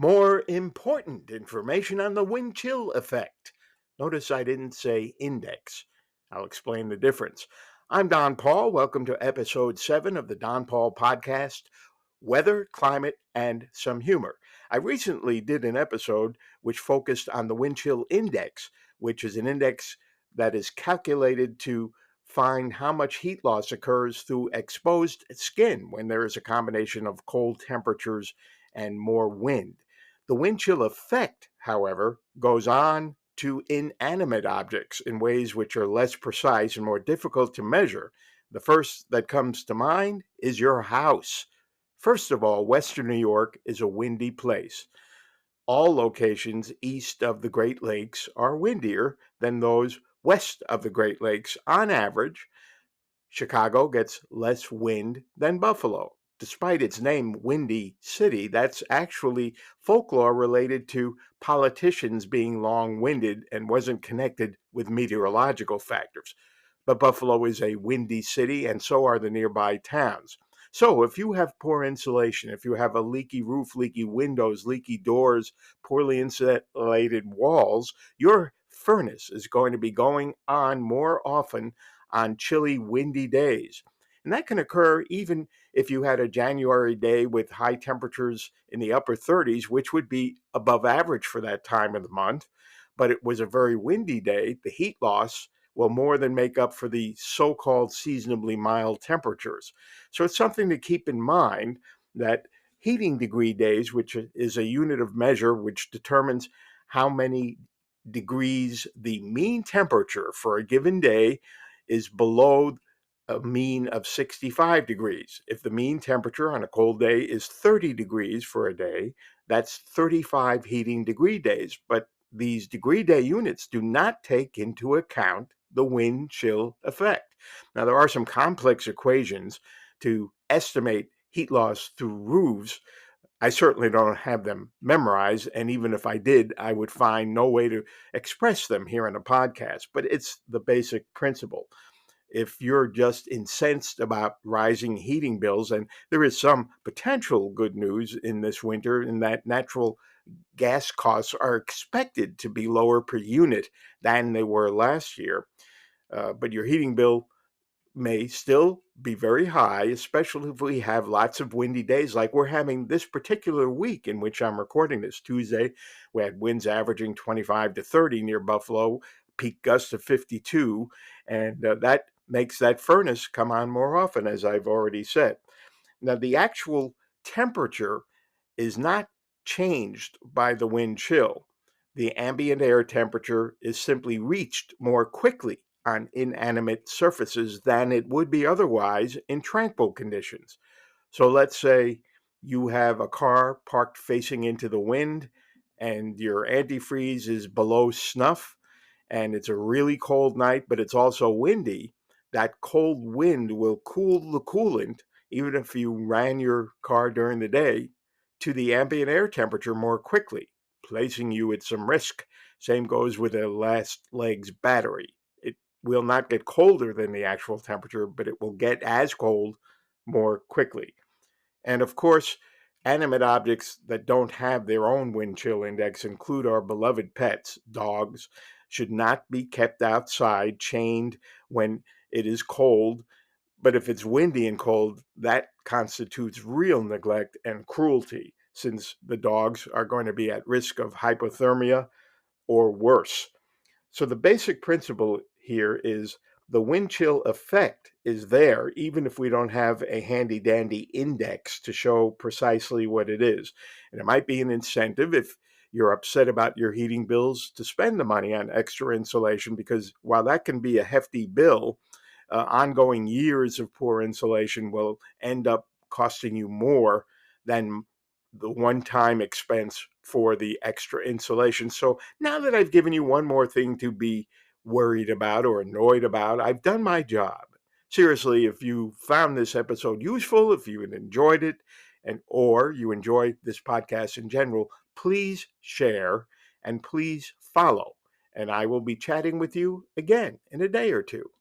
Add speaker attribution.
Speaker 1: More important information on the wind chill effect. Notice I didn't say index. I'll explain the difference. I'm Don Paul. Welcome to episode 7 of the Don Paul podcast, Weather, Climate, and Some Humor. I recently did an episode which focused on the wind chill index, which is an index that is calculated to find how much heat loss occurs through exposed skin when there is a combination of cold temperatures and more wind. The wind chill effect, however, goes on to inanimate objects in ways which are less precise and more difficult to measure. The first that comes to mind is your house. First of all, Western New York is a windy place. All locations east of the Great Lakes are windier than those west of the Great Lakes on average. Chicago gets less wind than Buffalo. Despite its name, Windy City, that's actually folklore related to politicians being long winded and wasn't connected with meteorological factors. But Buffalo is a windy city, and so are the nearby towns. So, if you have poor insulation, if you have a leaky roof, leaky windows, leaky doors, poorly insulated walls, your furnace is going to be going on more often on chilly, windy days. And that can occur even if you had a January day with high temperatures in the upper 30s, which would be above average for that time of the month. But it was a very windy day. The heat loss will more than make up for the so called seasonably mild temperatures. So it's something to keep in mind that heating degree days, which is a unit of measure which determines how many degrees the mean temperature for a given day is below a mean of 65 degrees. If the mean temperature on a cold day is 30 degrees for a day, that's 35 heating degree days. But these degree day units do not take into account the wind chill effect. Now, there are some complex equations to estimate heat loss through roofs. I certainly don't have them memorized, and even if I did, I would find no way to express them here in a podcast, but it's the basic principle. If you're just incensed about rising heating bills, and there is some potential good news in this winter in that natural gas costs are expected to be lower per unit than they were last year, but your heating bill may still be very high, especially if we have lots of windy days like we're having this particular week in which I'm recording this. Tuesday, we had winds averaging 25 to 30 near Buffalo, peak gusts of 52, and that makes that furnace come on more often, as I've already said. Now, the actual temperature is not changed by the wind chill. The ambient air temperature is simply reached more quickly on inanimate surfaces than it would be otherwise in tranquil conditions. So let's say you have a car parked facing into the wind and your antifreeze is below snuff and it's a really cold night, but it's also windy. That cold wind will cool the coolant, even if you ran your car during the day, to the ambient air temperature more quickly, placing you at some risk. Same goes with a last leg's battery. It will not get colder than the actual temperature, but it will get as cold more quickly. And of course, animate objects that don't have their own wind chill index include our beloved pets. Dogs should not be kept outside chained when it is cold. But if it's windy and cold, that constitutes real neglect and cruelty, since the dogs are going to be at risk of hypothermia or worse. So the basic principle here is the wind chill effect is there, even if we don't have a handy dandy index to show precisely what it is. And it might be an incentive if you're upset about your heating bills to spend the money on extra insulation, because while that can be a hefty bill, ongoing years of poor insulation will end up costing you more than the one-time expense for the extra insulation. So now that I've given you one more thing to be worried about or annoyed about, I've done my job. Seriously, if you found this episode useful, if you enjoyed it, and or you enjoy this podcast in general, please share and please follow. And I will be chatting with you again in a day or two.